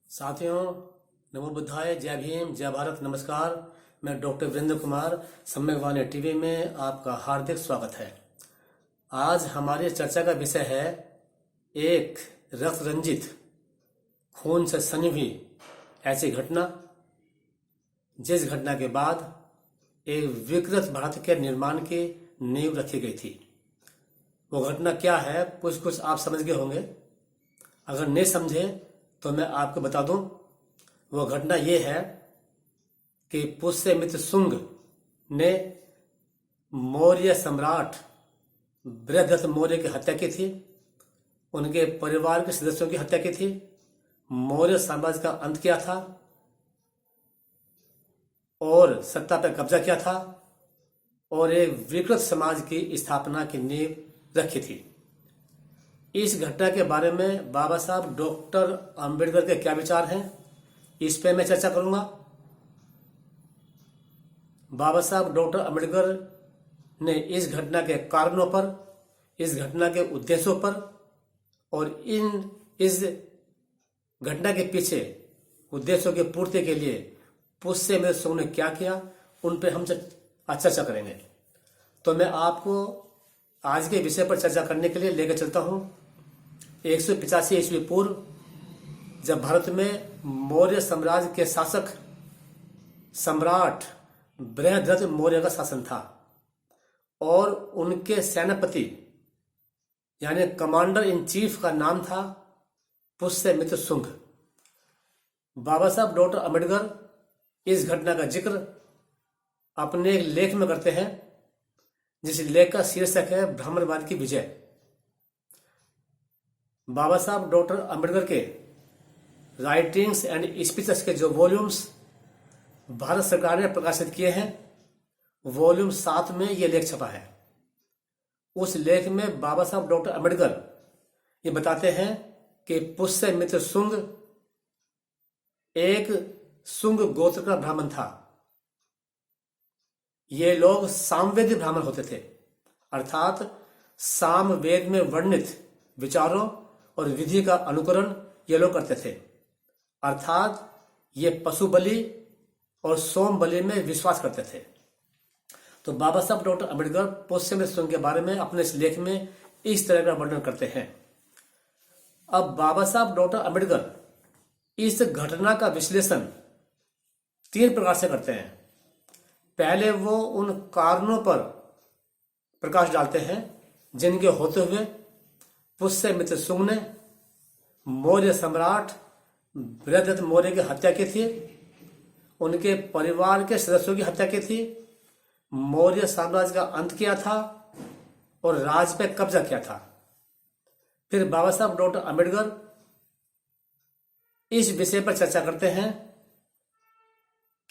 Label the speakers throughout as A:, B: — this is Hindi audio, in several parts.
A: साथियों, नमो बुद्धाय, जय भीम, जय भारत, नमस्कार। मैं डॉक्टर वीरेंद्र कुमार सम्यकवाणी टीवी में आपका हार्दिक स्वागत है। आज हमारी चर्चा का विषय है एक रक्त रंजित, खून से सनी हुई ऐसी घटना जिस घटना के बाद एक विकृत भारत के निर्माण की नींव रखी गई थी। वो घटना क्या है, कुछ कुछ आप समझ गए होंगे। अगर नहीं समझे तो मैं आपको बता दूं। वो घटना ये है कि पुष्यमित्र शुंग ने मौर्य सम्राट बृहद्रथ मौर्य की हत्या की थी, उनके परिवार के सदस्यों की हत्या की थी, मौर्य साम्राज्य का अंत किया था और सत्ता पर कब्जा किया था और एक विकृत समाज की स्थापना की नींव रखी थी। इस घटना के बारे में बाबा साहब डॉक्टर अंबेडकर के क्या विचार हैं, इस पे मैं चर्चा करूंगा। बाबा साहब डॉक्टर अंबेडकर ने इस घटना के कारणों पर, इस घटना के उद्देश्यों पर और इस घटना के पीछे उद्देश्यों की पूर्ति के लिए पुष्यमित्र शुंग ने क्या किया, उन पे हम चर्चा करेंगे। तो मैं आपको आज के विषय पर चर्चा करने के लिए लेकर चलता हूं 185 ईस्वी पूर्व, जब भारत में मौर्य साम्राज्य के शासक सम्राट बृहद्रथ मौर्य का शासन था और उनके सेनापति यानी कमांडर इन चीफ का नाम था पुष्यमित्र शुंग। बाबा साहब डॉक्टर अंबेडकर इस घटना का जिक्र अपने एक लेख में करते हैं, जिस लेख का शीर्षक है ब्राह्मणवाद की विजय। बाबा साहब डॉक्टर अंबेडकर के राइटिंग्स एंड स्पीचेस के जो वॉल्यूम्स भारत सरकार ने प्रकाशित किए हैं, वॉल्यूम 7 में यह लेख छपा है। उस लेख में बाबा साहब डॉक्टर अंबेडकर ये बताते हैं कि पुष्यमित्र शुंग एक शुंग गोत्र का ब्राह्मण था। ये लोग सामवेदी ब्राह्मण होते थे, अर्थात सामवेद में वर्णित विचारों और विधि का अनुकरण ये लोग करते थे, अर्थात ये पशु बलि और सोम बलि में विश्वास करते थे। तो बाबा साहब डॉक्टर अंबेडकर पुष्यमित्र शुंग के बारे में अपने इस लेख में इस तरह का वर्णन करते हैं। अब बाबा साहब डॉक्टर अंबेडकर इस घटना का विश्लेषण 3 प्रकार से करते हैं। पहले वो उन कारणों पर प्रकाश डालते हैं जिनके होते हुए पुष्यमित्र शुंग ने मौर्य सम्राट बृहद्रथ मौर्य की हत्या की थी, उनके परिवार के सदस्यों की हत्या की थी, मौर्य साम्राज्य का अंत किया था और राज पे कब्जा किया था। फिर बाबा साहब डॉक्टर अंबेडकर इस विषय पर चर्चा करते हैं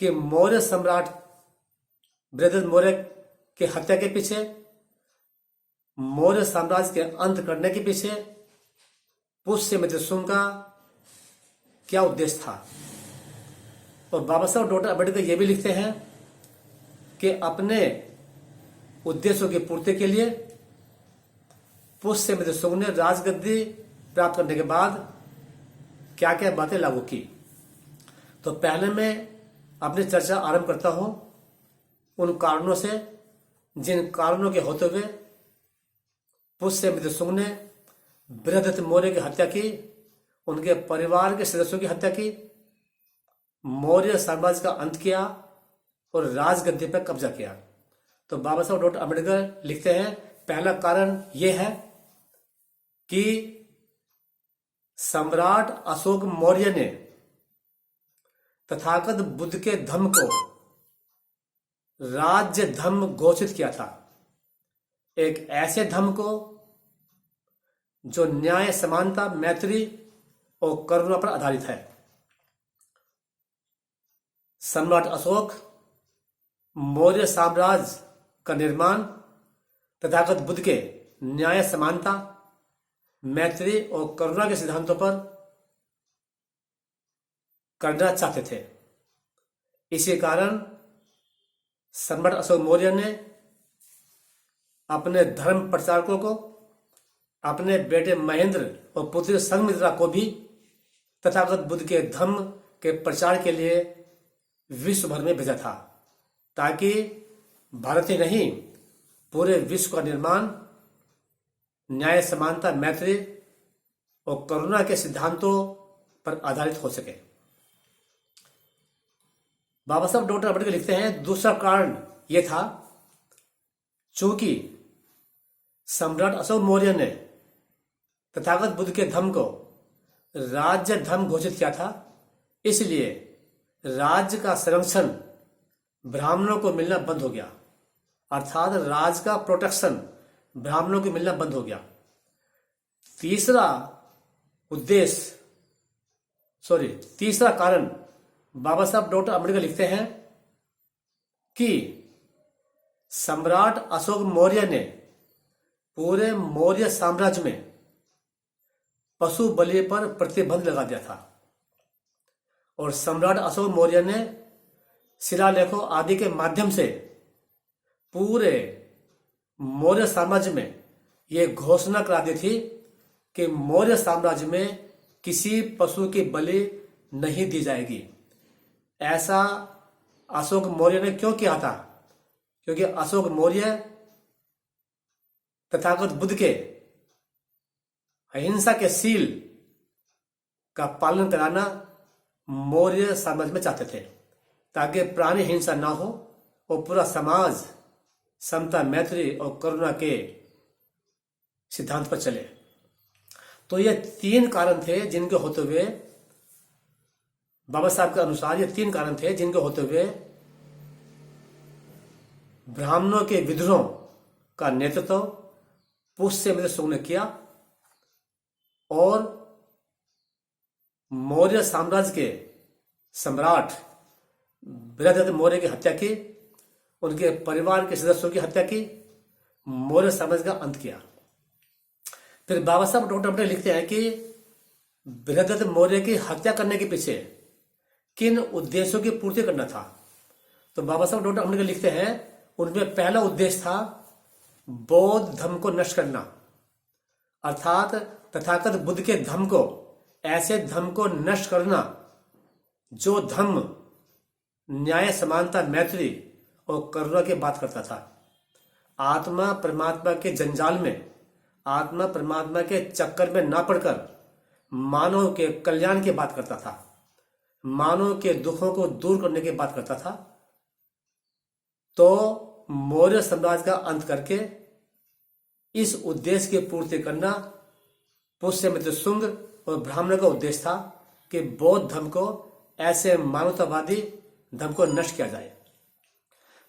A: कि मौर्य सम्राट बृहद्रथ मौर्य की हत्या के पीछे, मौर्य साम्राज्य के अंत करने के पीछे पुष्यमित्र शुंग का क्या उद्देश्य था। और बाबा साहब डॉक्टर अंबेडकर ये भी लिखते हैं कि अपने उद्देश्यों की पूर्ति के लिए पुष्यमित्र शुंग ने राजगद्दी प्राप्त करने के बाद क्या क्या बातें लागू की। तो पहले मैं अपनी चर्चा आरंभ करता हूं उन कारणों से जिन कारणों के होते हुए पुष्यमित्र शुंग ने बृहद्रथ मौर्य की हत्या की, उनके परिवार के सदस्यों की हत्या की, मौर्य साम्राज्य का अंत किया और राजगद्दी पर कब्जा किया। तो बाबा साहब डॉक्टर अंबेडकर लिखते हैं, पहला कारण यह है कि सम्राट अशोक मौर्य ने तथागत बुद्ध के धम्म को राज्य धम्म घोषित किया था, एक ऐसे धम्म को जो न्याय, समानता, मैत्री और करुणा पर आधारित है। सम्राट अशोक मौर्य साम्राज्य का निर्माण तथागत बुद्ध के न्याय, समानता, मैत्री और करुणा के सिद्धांतों पर करना चाहते थे। इसी कारण सम्राट अशोक मौर्य ने अपने धर्म प्रचारकों को, अपने बेटे महेंद्र और पुत्री संघमित्रा को भी तथागत बुद्ध के धम्म के प्रचार के लिए विश्व भर में भेजा था, ताकि भारत ही नहीं पूरे विश्व का निर्माण न्याय, समानता, मैत्री और करुणा के सिद्धांतों पर आधारित हो सके। बाबा साहब डॉक्टर अम्बेडकर लिखते हैं, दूसरा कारण यह था चूंकि सम्राट अशोक मौर्य ने तथागत बुद्ध के धम्म को राज्य धर्म घोषित किया था, इसलिए राज्य का संरक्षण ब्राह्मणों को मिलना बंद हो गया, अर्थात राज का प्रोटेक्शन ब्राह्मणों को मिलना बंद हो गया। तीसरा कारण बाबा साहब डॉक्टर अम्बेडकर लिखते हैं कि सम्राट अशोक मौर्य ने पूरे मौर्य साम्राज्य में पशु बलि पर प्रतिबंध लगा दिया था और सम्राट अशोक मौर्य ने शिलालेखों आदि के माध्यम से पूरे मौर्य साम्राज्य में यह घोषणा करा दी थी कि मौर्य साम्राज्य में किसी पशु की बलि नहीं दी जाएगी। ऐसा अशोक मौर्य ने क्यों किया था? क्योंकि अशोक मौर्य तथागत बुद्ध के अहिंसा के सील का पालन कराना मौर्य साम्राज्य में चाहते थे, ताकि प्राणी हिंसा ना हो और पूरा समाज समता, मैत्री और करुणा के सिद्धांत पर चले। तो ये 3 कारण थे जिनके होते हुए बाबा साहब के अनुसार ये 3 कारण थे जिनके होते हुए ब्राह्मणों के विद्रोह का नेतृत्व पुष्यमित्र शुंग ने किया और मौर्य साम्राज्य के सम्राट बृहदत्त मौर्य की हत्या की, उनके परिवार के सदस्यों की हत्या की, मौर्य साम्राज्य का अंत किया। फिर बाबा साहब डॉक्टर अम्बेडकर लिखते हैं कि बृहदत्त मौर्य की हत्या करने के पीछे किन उद्देश्यों की पूर्ति करना था। तो बाबा साहब डॉक्टर अम्बेडकर लिखते हैं उनमें पहला उद्देश्य था बौद्ध धर्म को नष्ट करना, अर्थात तथागत बुद्ध के धर्म को, ऐसे धर्म को नष्ट करना जो धर्म न्याय, समानता, मैत्री और करुणा की बात करता था। आत्मा परमात्मा के जंजाल में, आत्मा परमात्मा के चक्कर में ना पड़कर मानव के कल्याण की बात करता था, मानव के दुखों को दूर करने की बात करता था। तो मौर्य साम्राज्य का अंत करके इस उद्देश्य की पूर्ति करना पुष्यमित्र शुंग और ब्राह्मणों का उद्देश्य था कि बौद्ध धर्म को, ऐसे मानवतावादी धर्म को नष्ट किया जाए।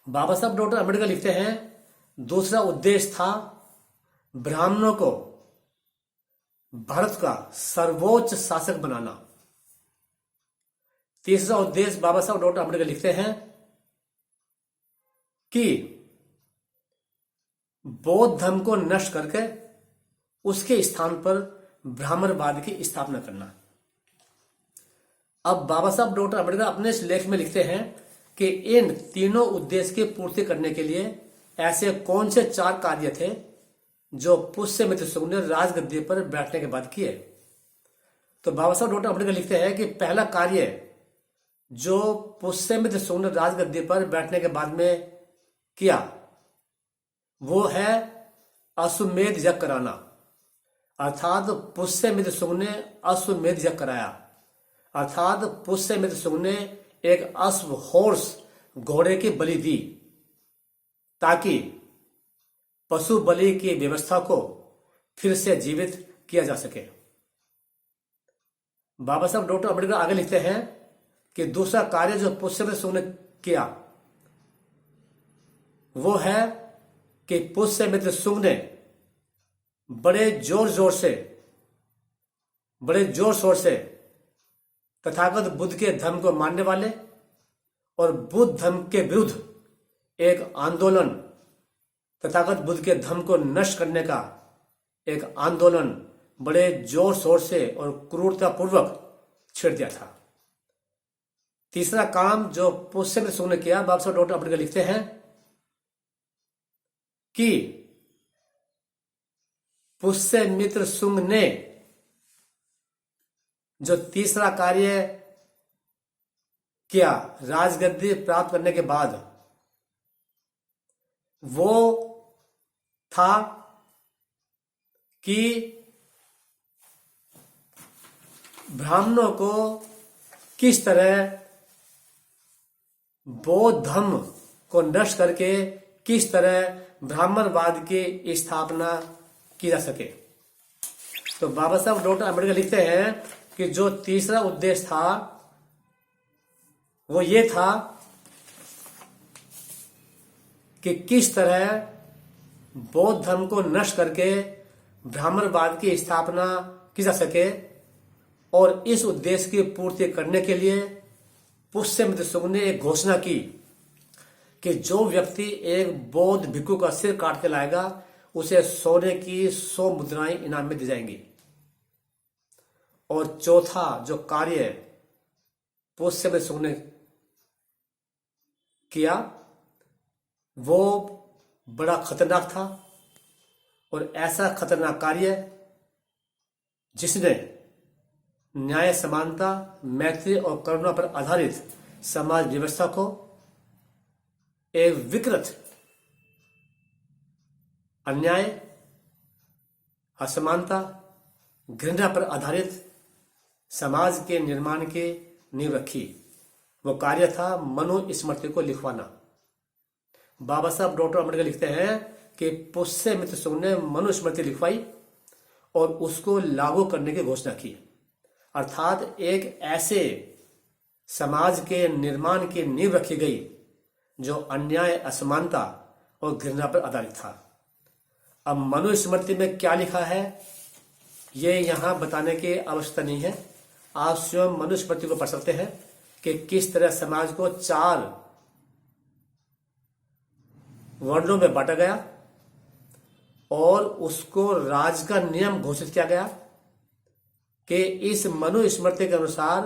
A: बाबा साहब डॉक्टर अम्बेडकर लिखते हैं दूसरा उद्देश्य था ब्राह्मणों को भारत का सर्वोच्च शासक बनाना। तीसरा उद्देश्य बाबा साहब डॉक्टर अम्बेडकर लिखते हैं कि बौद्ध धर्म को नष्ट करके उसके स्थान पर ब्राह्मणवाद की स्थापना करना। अब बाबा साहब डॉक्टर अम्बेडकर अपने इस लेख में लिखते हैं कि इन तीनों उद्देश्य की पूर्ति करने के लिए ऐसे कौन से 4 कार्य थे जो पुष्यमित्र शुंग ने राजगद्दी पर बैठने के बाद किए। तो बाबा साहब डॉक्टर अम्बेडकर लिखते हैं कि पहला कार्य जो पुष्यमित्र शुंग ने राजगद्दी पर बैठने के बाद में किया वो है अश्वमेध यज्ञ कराना, अर्थात पुष्यमित्र शुंग ने अश्वमेध यज्ञ कराया, अर्थात पुष्यमित्र शुंग ने एक अश्व, हॉर्स, घोड़े की बलि दी ताकि पशु बलि की व्यवस्था को फिर से जीवित किया जा सके। बाबा साहब डॉक्टर अम्बेडकर आगे लिखते हैं कि दूसरा कार्य जो पुष्यमित्र शुंग ने किया वो है कि पुष्यमित्र शुंग ने बड़े जोर शोर से तथागत बुद्ध के धर्म को मानने वाले और बुद्ध धर्म के विरुद्ध एक आंदोलन, तथागत बुद्ध के धर्म को नष्ट करने का एक आंदोलन बड़े जोर शोर से और क्रूरता पूर्वक छेड़ दिया था। तीसरा काम जो पुष्यमित्र शुंग ने किया, बाबा साहब डॉक्टर अम्बेडकर लिखते हैं कि पुष्यमित्र शुंग ने जो तीसरा कार्य किया राजगद्दी प्राप्त करने के बाद, वो था कि ब्राह्मणों को किस तरह बौद्ध धर्म को नष्ट करके किस तरह ब्राह्मणवाद की स्थापना की जा सके। तो बाबा साहब डॉक्टर अम्बेडकर लिखते हैं कि जो तीसरा उद्देश्य था वो ये था कि किस तरह बौद्ध धर्म को नष्ट करके ब्राह्मणवाद की स्थापना की जा सके, और इस उद्देश्य की पूर्ति करने के लिए पुष्यमित्र शुंग ने एक घोषणा की कि जो व्यक्ति एक बौद्ध भिक्षु का सिर काट के लाएगा उसे सोने की 100 मुद्राएं इनाम में दी जाएंगी। और चौथा जो कार्य पुष्यमित्र शुंग ने किया वो बड़ा खतरनाक था, और ऐसा खतरनाक कार्य जिसने न्याय, समानता, मैत्री और करुणा पर आधारित समाज व्यवस्था को एक विकृत, अन्याय, असमानता, घृणा पर आधारित समाज के निर्माण की नींव रखी। वो कार्य था मनुस्मृति को लिखवाना। बाबा साहब डॉक्टर अम्बेडकर लिखते हैं कि पुष्यमित्र शुंग ने मनुस्मृति लिखवाई और उसको लागू करने की घोषणा की, अर्थात एक ऐसे समाज के निर्माण की नींव रखी गई जो अन्याय, असमानता और घृणा पर आधारित था। अब मनुस्मृति में क्या लिखा है ये यहां बताने की आवश्यकता नहीं है, आप स्वयं मनुस्मृति को पढ़ सकते हैं कि किस तरह समाज को 4 वर्णों में बांटा गया और उसको राज का नियम घोषित किया गया कि इस मनुस्मृति के अनुसार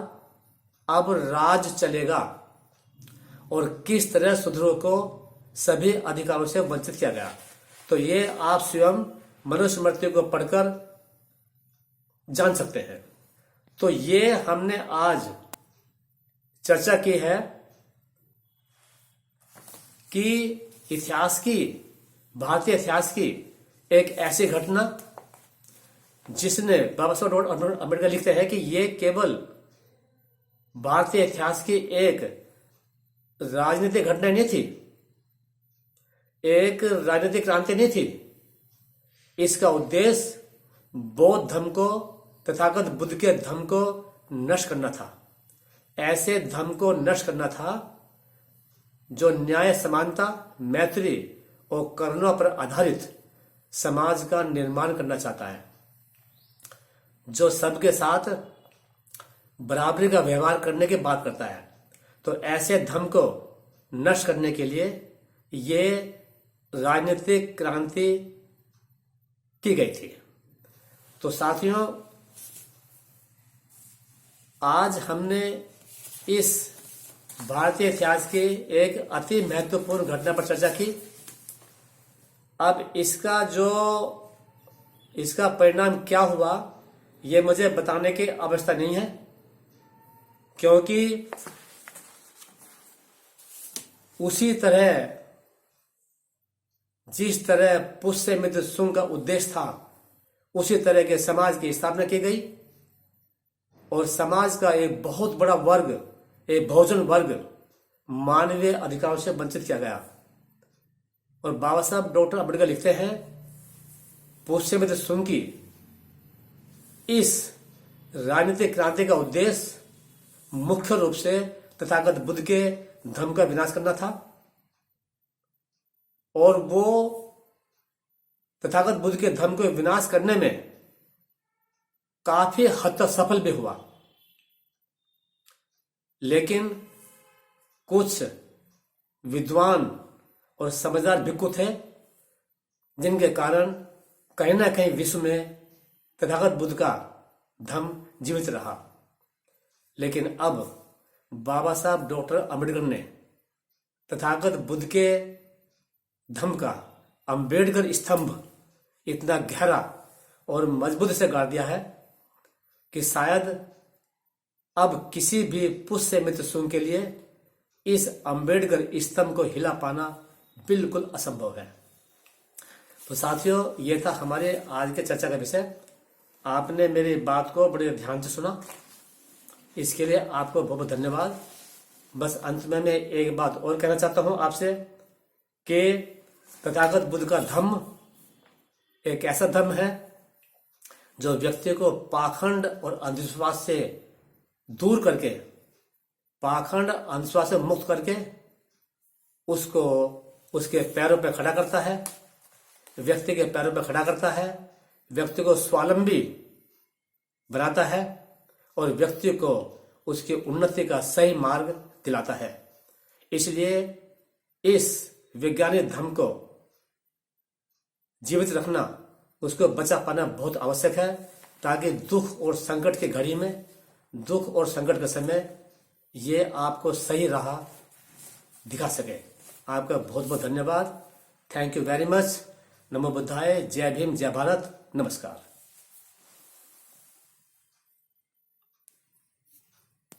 A: अब राज चलेगा, और किस तरह शूद्रों को सभी अधिकारों से वंचित किया गया। तो ये आप स्वयं मनुस्मृति को पढ़कर जान सकते हैं। तो ये हमने आज चर्चा की है कि इतिहास की, भारतीय इतिहास की एक ऐसी घटना जिसने, बाबा साहब अम्बेडकर लिखते हैं कि ये केवल भारतीय इतिहास की एक राजनीतिक घटना नहीं थी, एक राजनीतिक क्रांति नहीं थी। इसका उद्देश्य बौद्ध धर्म को, तथागत बुद्ध के धर्म को नष्ट करना था। ऐसे धर्म को नष्ट करना था जो न्याय, समानता, मैत्री और करुणा पर आधारित समाज का निर्माण करना चाहता है, जो सबके साथ बराबरी का व्यवहार करने की बात करता है। तो ऐसे धर्म को नष्ट करने के लिए ये राजनीतिक क्रांति की गई थी। तो साथियों, आज हमने इस भारतीय इतिहास की एक अति महत्वपूर्ण घटना पर चर्चा की। अब इसका परिणाम क्या हुआ ये मुझे बताने की आवश्यकता नहीं है, क्योंकि उसी तरह जिस तरह पुष्यमित्र शुंग का उद्देश्य था उसी तरह के समाज की स्थापना की गई, और समाज का एक बहुत बड़ा वर्ग, एक बहुजन वर्ग मानवीय अधिकारों से वंचित किया गया। और बाबा साहब डॉक्टर अम्बेडकर लिखते हैं पुष्यमित्र शुंग की इस राजनीतिक क्रांति का उद्देश्य मुख्य रूप से तथागत बुद्ध के धर्म का विनाश करना था, और वो तथागत बुद्ध के धर्म को विनाश करने में काफी हद तक सफल भी हुआ। लेकिन कुछ विद्वान और समझदार भिक्षु थे जिनके कारण कहीं ना कहीं विश्व में तथागत बुद्ध का धर्म जीवित रहा। लेकिन अब बाबा साहब डॉक्टर अम्बेडकर ने तथागत बुद्ध के धर्म का अम्बेडकर स्तंभ इतना गहरा और मजबूत से गाड़ दिया है कि शायद अब किसी भी पुष्य मित्र सूंग के लिए इस अंबेडकर स्तंभ को हिला पाना बिल्कुल असंभव है। तो साथियों, ये था हमारे आज के चर्चा का विषय। आपने मेरी बात को बड़े ध्यान से सुना, इसके लिए आपको बहुत बहुत धन्यवाद। बस अंत में मैं एक बात और कहना चाहता हूं आपसे कि तथागत बुद्ध का धम्म एक ऐसा धम्म है जो व्यक्ति को पाखंड और अंधविश्वास से दूर करके, पाखंड अंधविश्वास से मुक्त करके उसको उसके पैरों पर खड़ा करता है, व्यक्ति के पैरों पर खड़ा करता है, व्यक्ति को स्वावलंबी बनाता है और व्यक्ति को उसकी उन्नति का सही मार्ग दिलाता है। इसलिए इस वैज्ञानिक धर्म को जीवित रखना, उसको बचा पाना बहुत आवश्यक है, ताकि दुख और संकट की घड़ी में, दुख और संकट के समय ये आपको सही राह दिखा सके। आपका बहुत बहुत धन्यवाद। Thank you very much. नमो बुद्धाय। जय भीम, जय भारत। नमस्कार।